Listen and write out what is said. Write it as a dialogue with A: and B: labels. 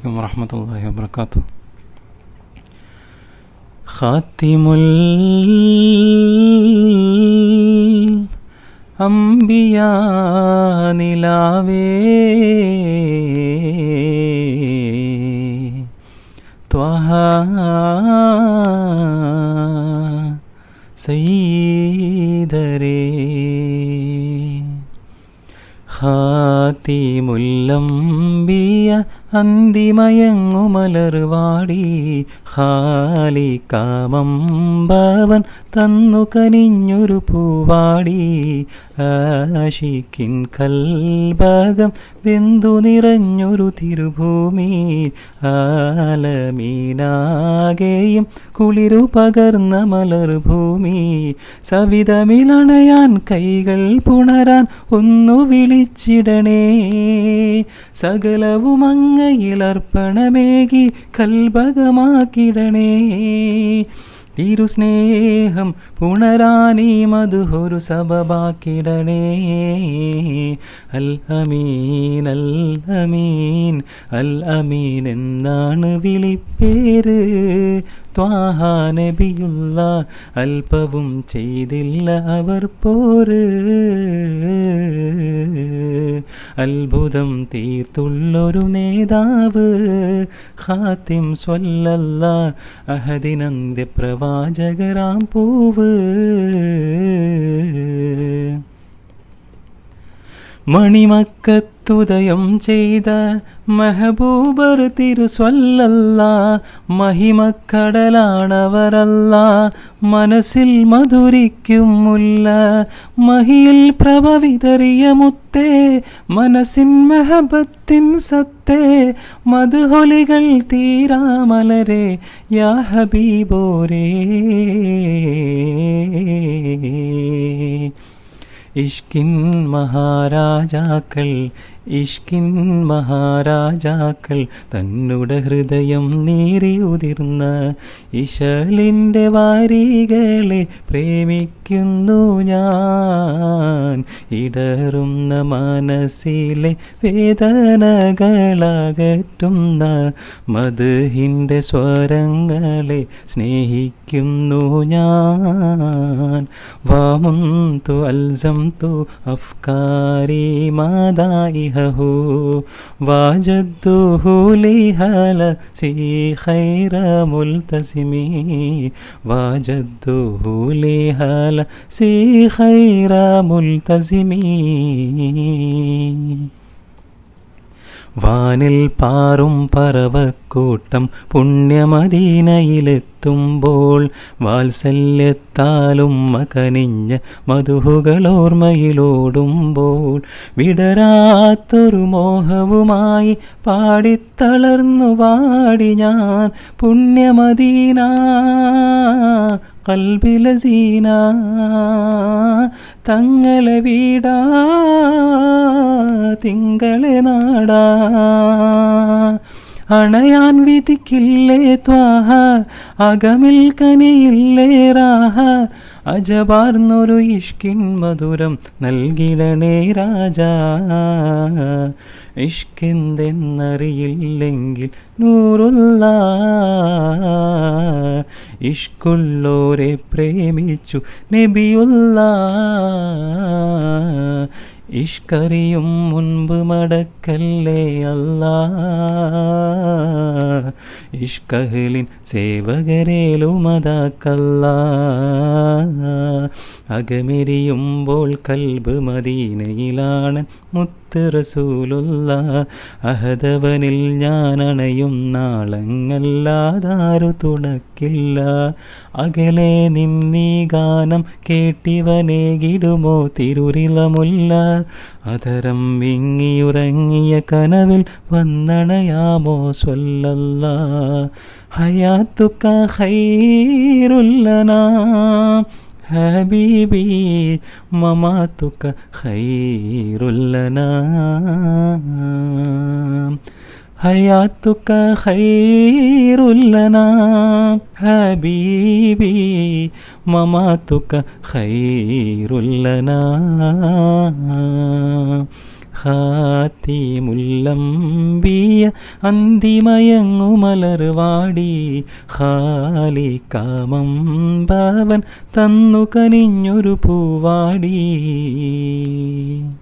A: عليكم ورحمة الله وبركاته. خاتم الأنبياء നിലാവേ ത്വഹ സയ്യിദരേ ഖാതിമുല്ലംബിയ അന്തിമയങ്ങുമലർവാടി ഖാലികാമമ്പവൻ തന്നു കനിഞ്ഞൊരു പൂവാടി ആശിക്കിൻ കൽബകം വെന്തു നിറഞ്ഞൊരു തിരുഭൂമി ആലമീനാകെയും കുളിരു പകർന്ന മലർഭൂമി സവിധമിലണയാൻ കൈകൾ പുണരാൻ ഒന്നു വിളിച്ചിടണേ സകലവും അങ്ങയിലർപ്പണമേകി കൽബകമാക്കിടണേ തിരുസ്നേഹം പുണരാനീ മധുഹൊരു സബബാക്കിടണേ അൽ അമീൻ അൽ അമീൻ അൽ അമീൻ എന്നാണ് വിളിപ്പേര് ത്വാഹ നബിയുള്ള അല്പവും ചെയ്തില്ല അവർ പോര് അത്ഭുതം തീർത്തുള്ളൊരു നേതാവ് ഖാതിം സ്വല്ലല്ലാ അഹദിനന്ത്യ പ്രവാചകരാം പൂവ് മണിമക്കത്തുദയം ചെയ്ത മെഹബൂബർ തിരു സ്വല്ലല്ലാ മഹിമക്കടലാണവരല്ല മനസ്സിൽ മധുരിക്കും മുല്ല മഹിയിൽ പ്രഭ വിതറിയ മുത്തേ മനസ്സിൻ മെഹബത്തിൻ സത്തേ മധുഹൊലികൾ തീരാമലരെ യാ ഹബീബോരേ ഇഷ്കിൻ മഹാരാജാക്കൾ തന്നുടെ ഹൃദയം നീറിയുതിർന്ന ഇശലിൻ്റെ വാരികളെ പ്രേമിക്കുന്നു ഞാൻ ഇടറുന്ന മനസ്സിലെ വേദനകളകറ്റുന്ന മദ്ഹിൻ്റെ സ്വരങ്ങളെ സ്നേഹിക്കുന്നു ഞാൻ വാമുന്തു അൽസംതു അഫ്കാരി മാദായിഹു വാജദ്തുഹു ലിഹല സി ഖൈറ മുൽതസിമി വാജദ്തുഹു ലിഹല സി ഖൈറ മുൽതസിമി വാനിൽ പാറും പറവക്കൂട്ടം പുണ്യമദീനയിലെത്തുമ്പോൾ വാത്സല്യത്താലും മകനിഞ്ഞ മധുഹുകളോർമ്മയിലോടുമ്പോൾ വിടരാത്തൊരു മോഹവുമായി പാടിത്തളർന്നു പാടി ഞാൻ പുണ്യമദീന കൽബിലസീന തങ്ങളെ വീടാ തിങ്കളെ നാടാ അണയാൻ വിധിക്കില്ലേ ത്വാഹ അകമിൽ കനിയില്ലേ റാഹ അജബാർന്നൊരു ഇഷ്കിൻ മധുരം നൽകിടണേ രാജാ ഇഷ്കെന്തെന്നറിയില്ലെങ്കിൽ നൂറുള്ള ഇഷ്കുള്ളോരെ പ്രേമിച്ചു നബിയുള്ള ഇഷ്കറിയും മുൻപ് മടക്കല്ലേ അല്ലാ ഇഷ്കഹലിൻ സേവകരേലുമതാക്കല്ലാ അകമെരിയുമ്പോൾ കൽബ് മദീനയിലാണ് മുത്ത് റസൂലുള്ള അഹദവനിൽ ഞാൻ അണയും നാളങ്ങല്ലാതാരു തുണക്കില്ല അകലെ നിന്നീ ഗാനം കേട്ടിവനേകിടുമോ തിരുരിളമുല്ല അധരം വിങ്ങിയുറങ്ങിയ കനവിൽ വന്നണയാമോ സ്വല്ലല്ലാ ഹയാത്തുക ഖൈറുൽ ലനാ ഹബീബി മമാതുക ഖൈറുൽ ലനാ ഹയാത്തുക ഖൈറുൽ ലനാ ഹബീബി മമാതുക ഖൈറുൽ ലനാ ഹാത്തിമുല്ലംബിയ അന്തിമയങ്ങുമലർവാടി ഖാലികാമം ഭാവൻ തന്നു കനിഞ്ഞൊരു പൂവാടി.